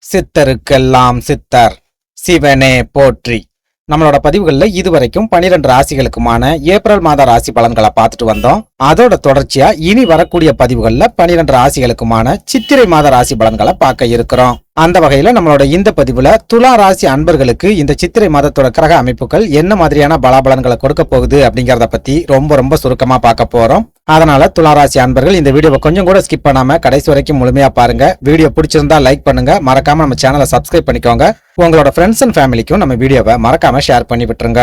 சித்தருக்கெல்லாம் சித்தர் சிவனே போற்றி. நம்மளோட பதிவுகள்ல இதுவரைக்கும் 12 ராசிகளுக்குமான ஏப்ரல் மாத ராசி பலன்களை பார்த்துட்டு வந்தோம். அதோட தொடர்ச்சியா இனி வரக்கூடிய பதிவுகள்ல 12 ராசிகளுக்குமான சித்திரை மாத ராசி பலன்களை பார்க்க இருக்கிறோம். அந்த வகையில நம்மளோட இந்த பதிவுல துலா ராசி அன்பர்களுக்கு இந்த சித்திரை மாதத்தோட கிரக அமைப்புகள் என்ன மாதிரியான பலாபலன்களை கொடுக்க போகுது அப்படிங்கறத பத்தி ரொம்ப சுருக்கமா பார்க்க போறோம். அதனால துலா ராசி அன்பர்கள் இந்த வீடியோவை கொஞ்சம் கூட ஸ்கிப் பண்ணாம கடைசி வரைக்கும் முழுமையா பாருங்க. வீடியோ பிடிச்சிருந்தா லைக் பண்ணுங்க, மறக்காம நம்ம சேனலை சப்ஸ்கிரைப் பண்ணிக்கோங்க. உங்களோட ஃப்ரெண்ட்ஸ் அண்ட் ஃபேமிலிக்கும் நம்ம வீடியோவை மறக்காம ஷேர் பண்ணி விட்டுருங்க.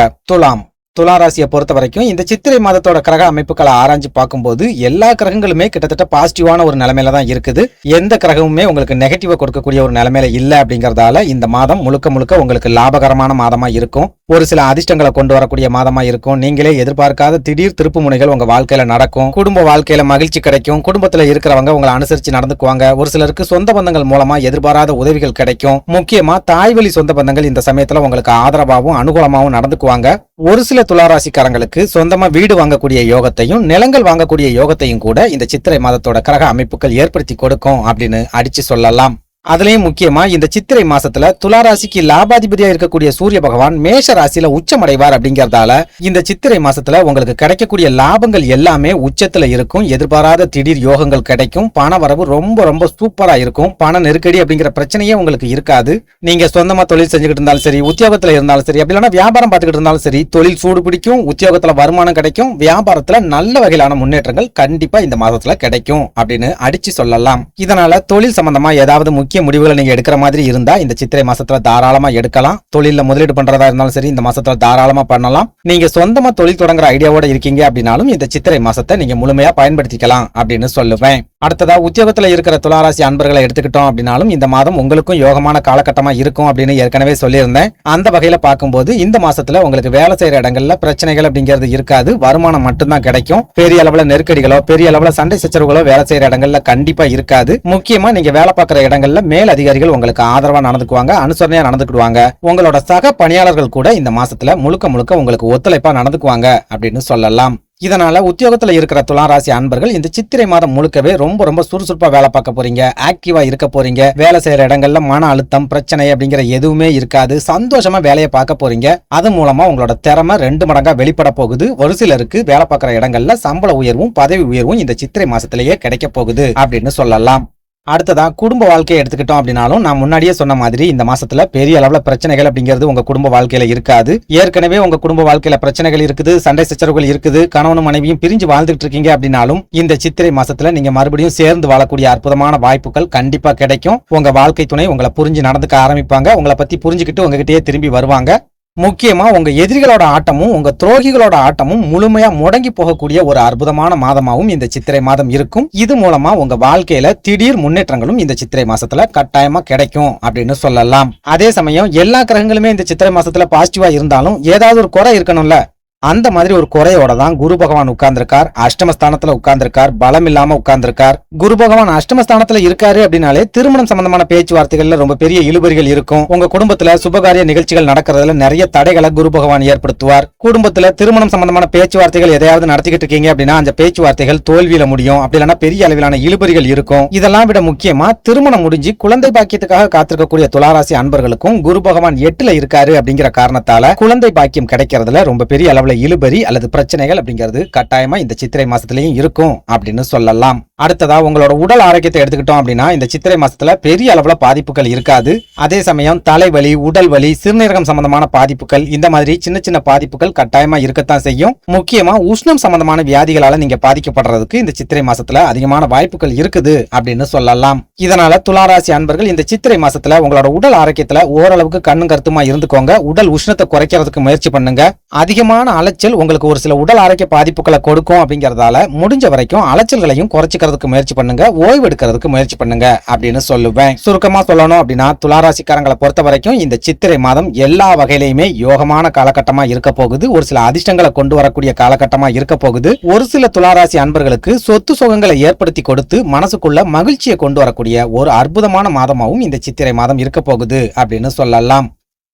துலா ராசியை பொறுத்த வரைக்கும் இந்த சித்திரை மாதத்தோட கிரக அமைப்புகளை ஆராய்ச்சி பார்க்கும்போது எல்லா கிரகங்களுமே கிட்டத்தட்ட பாசிட்டிவான ஒரு நிலைமையில தான் இருக்குது. எந்த கிரகமுமே உங்களுக்கு நெகட்டிவா கொடுக்கக்கூடிய ஒரு நிலைமையில இல்ல அப்படிங்கறதால இந்த மாதம் முழுக்க உங்களுக்கு லாபகரமான மாதமா இருக்கும். ஒரு சில அதிர்ஷ்டங்களை கொண்டு வரக்கூடிய மாதமா இருக்கும். நீங்களே எதிர்பார்க்காத திடீர் திருப்பு முனைகள் உங்க வாழ்க்கையில நடக்கும். குடும்ப வாழ்க்கையில மகிழ்ச்சி கிடைக்கும். குடும்பத்துல இருக்கிறவங்க உங்களை அனுசரிச்சு நடந்துக்குவாங்க. ஒரு சிலருக்கு சொந்த பந்தங்கள் மூலமா எதிர்பாராத உதவிகள் கிடைக்கும். முக்கியமா தாய்வழி சொந்த பந்தங்கள் இந்த சமயத்துல உங்களுக்கு ஆதரவாகவும் அனுகூலமாகவும் நடந்துக்குவாங்க. ஒரு சில துளாராசிக்காரங்களுக்கு சொந்தமா வீடு வாங்கக்கூடிய யோகத்தையும் நிலங்கள் வாங்கக்கூடிய யோகத்தையும் கூட இந்த சித்திரை மாதத்தோட கிரக அமைப்புகள் ஏற்படுத்தி கொடுக்கும் அப்படின்னு அடிச்சு சொல்லலாம். அதுலயும் முக்கியமா இந்த சித்திரை மாசத்துல துளாராசிக்கு லாபாதிபதியா இருக்கக்கூடிய சூரிய பகவான் மேஷ ராசியில உச்சமடைவார் அப்படிங்கறதால இந்த சித்திரை மாசத்துல உங்களுக்கு கிடைக்கக்கூடிய லாபங்கள் எல்லாமே உச்சத்துல இருக்கும். எதிர்பாராத திடீர் யோகங்கள் கிடைக்கும். பண வரவு ரொம்ப சூப்பரா இருக்கும். பண நெருக்கடி அப்படிங்கிற பிரச்சனையே உங்களுக்கு இருக்காது. நீங்க சொந்தமா தொழில் செஞ்சுக்கிட்டு இருந்தாலும் சரி, உத்தியோகத்துல இருந்தாலும் சரி, அப்படி இல்லைன்னா வியாபாரம் பார்த்துக்கிட்டு இருந்தாலும் சரி, தொழில் சூடு பிடிக்கும், உத்தியோகத்துல வருமானம் கிடைக்கும், வியாபாரத்துல நல்ல வகையிலான முன்னேற்றங்கள் கண்டிப்பா இந்த மாதத்துல கிடைக்கும் அப்படின்னு அடிச்சு சொல்லலாம். இதனால தொழில் சம்பந்தமா ஏதாவது முக்கிய முடிவுகளை நீங்க எடுக்கிற மாதிரி இருந்தா இந்த சித்திரை மாசத்துல தாராளமா எடுக்கலாம். தொழில முதலீடு பண்றதா இருந்தாலும் சரி இந்த மாசத்துல தாராளமா பண்ணலாம். நீங்க சொந்தமா தொழில் தொடங்குற ஐடியாவோட இருக்கீங்க அப்படின்னாலும் இந்த சித்திரை மாசத்தை நீங்க முழுமையா பயன்படுத்திக்கலாம் அப்படின்னு சொல்லுவேன். அடுத்ததா உத்தியோகத்துல இருக்கிற துளாராசி அன்பர்களை எடுத்துக்கிட்டோம் அப்படின்னாலும் இந்த மாதம் உங்களுக்கும் யோகமான காலகட்டமா இருக்கும் அப்படின்னு ஏற்கனவே சொல்லியிருந்தேன். அந்த வகையில பார்க்கும்போது இந்த மாசத்துல உங்களுக்கு வேலை செய்யற இடங்கள்ல பிரச்சனைகள் அப்படிங்கிறது இருக்காது. வருமானம் மட்டும்தான் கிடைக்கும். பெரிய அளவுல நெருக்கடிகளோ பெரிய அளவுல சண்டை சச்சரவுகளோ வேலை செய்யற இடங்கள்ல கண்டிப்பா இருக்காது. முக்கியமா நீங்க வேலை பார்க்குற இடங்கள்ல மேல் அதிகாரிகள் உங்களுக்கு ஆதரவா நடந்துக்குவாங்க, அனுசரணையா நடந்துக்கிடுவாங்க. உங்களோட சக பணியாளர்கள் கூட இந்த மாசத்துல முழுக்க உங்களுக்கு ஒத்துழைப்பா நடந்துக்குவாங்க அப்படின்னு சொல்லலாம். இதனால உத்தியோகத்துல இருக்கிற துளாராசி அன்பர்கள் இந்த சித்திரை மாதம் முழுக்கவே ரொம்ப சுறுசுறுப்பா வேலை பார்க்க போறீங்க. ஆக்டிவா இருக்க போறீங்க. வேலை செய்யற இடங்கள்ல மன அழுத்தம் பிரச்சனை அப்படிங்கிற எதுவுமே இருக்காது. சந்தோஷமா வேலையை பார்க்க போறீங்க. அது மூலமா உங்களோட திறமை 2 மடங்கா வெளிப்பட போகுது. ஒரு சிலருக்கு வேலை பார்க்குற இடங்கள்ல சம்பள உயர்வும் பதவி உயர்வும் இந்த சித்திரை மாசத்திலேயே கிடைக்க போகுது அப்படின்னு சொல்லலாம். அடுத்ததா குடும்ப வாழ்க்கையை எடுத்துக்கிட்டோம் அப்படின்னாலும் நான் முன்னாடியே சொன்ன மாதிரி இந்த மாசத்துல பெரிய அளவுல பிரச்சனைகள் அப்படிங்கிறது உங்க குடும்ப வாழ்க்கையில இருக்காது. ஏற்கனவே உங்க குடும்ப வாழ்க்கையில பிரச்சனைகள் இருக்குது, சண்டை சச்சரவுகள் இருக்குது, கணவனும் மனைவியும் பிரிஞ்சு வாழ்ந்துட்டு இருக்கீங்க அப்படின்னாலும் இந்த சித்திரை மாசத்துல நீங்க மறுபடியும் சேர்ந்து வாழக்கூடிய அற்புதமான வாய்ப்புகள் கண்டிப்பா கிடைக்கும். உங்க வாழ்க்கை துணை உங்களை புரிஞ்சு நடந்துக்க ஆரம்பிப்பாங்க. உங்களை பத்தி புரிஞ்சுக்கிட்டு உங்ககிட்டயே திரும்பி வருவாங்க. முக்கியமா உங்க எதிரிகளோட ஆட்டமும் உங்க துரோகிகளோட ஆட்டமும் முழுமையா முடங்கி போகக்கூடிய ஒரு அற்புதமான மாதமாகவும் இந்த சித்திரை மாதம் இருக்கும். இது மூலமா உங்க வாழ்க்கையில திடீர் முன்னேற்றங்களும் இந்த சித்திரை மாசத்துல கட்டாயமா கிடைக்கும் அப்படின்னு சொல்லலாம். அதே சமயம் எல்லா கிரகங்களுமே இந்த சித்திரை மாசத்துல பாசிட்டிவா இருந்தாலும் ஏதாவது ஒரு குறை இருக்கணும்ல. அந்த மாதிரி ஒரு குறையோட தான் குரு பகவான் உட்கார்ந்திருக்கார். அஷ்டமஸ்தானத்துல உட்கார்ந்திருக்கார். பலம் இல்லாம உட்கார்ந்திருக்கார். குரு பகவான் அஷ்டமஸ்தானத்துல இருக்காரு அப்படின்னாலே திருமணம் சம்பந்தமான பேச்சுவார்த்தைகள்ல ரொம்ப பெரிய இழுபறிகள் இருக்கும். உங்க குடும்பத்துல சுபகாரிய நிகழ்ச்சிகள் நடக்கிறதுல நிறைய தடைகளை குரு பகவான் ஏற்படுத்துவார். குடும்பத்துல திருமணம் சம்பந்தமான பேச்சுவார்த்தைகள் எதையாவது நடத்திக்கிட்டு இருக்கீங்க அப்படின்னா அந்த பேச்சுவார்த்தைகள் தோல்வியில முடியும். அப்படி இல்லைன்னா பெரிய அளவிலான இழுபறிகள் இருக்கும். இதெல்லாம் விட முக்கியமா திருமணம் முடிஞ்சு குழந்தை பாக்கியத்துக்காக காத்திருக்கக்கூடிய துளாராசி அன்பர்களுக்கும் குரு பகவான் 8ல இருக்காரு அப்படிங்கிற காரணத்தால குழந்தை பாக்கியம் கிடைக்கிறதுல ரொம்ப பெரிய அளவுல இழுபறி அல்லது பிரச்சனைகள் அப்படிங்கிறது கட்டாயமா இந்த சித்திரை மாசத்திலையும் இருக்கும் அப்படின்னு சொல்லலாம். அடுத்ததா உங்களோட உடல் ஆரோக்கியத்தை எடுத்துக்கிட்டோம் அப்படின்னா இந்த சித்திரை மாசத்துல பெரிய அளவுல பாதிப்புகள் இருக்காது. அதே சமயம் தலைவலி, உடல் வலி, சிறுநீரகம் சம்பந்தமான பாதிப்புகள் இந்த மாதிரி சின்ன பாதிப்புகள் கட்டாயமா இருக்கத்தான் செய்யும். முக்கியமா உஷ்ணம் சம்பந்தமான வியாதிகளால நீங்க பாதிக்கப்படுறதுக்கு இந்த சித்திரை மாசத்துல அதிகமான வாய்ப்புகள் இருக்குது அப்படின்னு சொல்லலாம். இதனால துளாராசி அன்பர்கள் இந்த சித்திரை மாசத்துல உங்களோட உடல் ஆரோக்கியத்துல ஓரளவுக்கு கண்ணும் கருத்துமா இருந்துக்கோங்க. உடல் உஷ்ணத்தை குறைக்கிறதுக்கு முயற்சி பண்ணுங்க. அதிகமான அலைச்சல் உங்களுக்கு ஒரு சில உடல் ஆரோக்கிய பாதிப்புகளை கொடுக்கும் அப்படிங்கறதால முடிஞ்ச வரைக்கும் அலைச்சல்களையும் குறைச்சிக்கிறதுக்கு முயற்சி பண்ணுங்க. ஓய்வு எடுக்கிறதுக்கு முயற்சி பண்ணுங்க அப்படின்னு சொல்லுவேன். சுருக்கமா சொல்லணும் அப்படின்னா துளாராசிக்காரங்களை பொறுத்த வரைக்கும் இந்த சித்திரை மாதம் எல்லா வகையிலுமே யோகமான காலகட்டமா இருக்க போகுது. ஒரு சில அதிர்ஷ்டங்களை கொண்டு வரக்கூடிய காலகட்டமா இருக்க போகுது. ஒரு சில துளாராசி அன்பர்களுக்கு சொத்து சுகங்களை ஏற்படுத்தி கொடுத்து மனசுக்குள்ள மகிழ்ச்சியை கொண்டு வரக்கூடிய ஒரு அற்புதமான மாதமாகவும் இந்த சித்திரை மாதம் இருக்க போகுது அப்படின்னு சொல்லலாம்.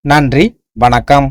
நன்றி, வணக்கம்.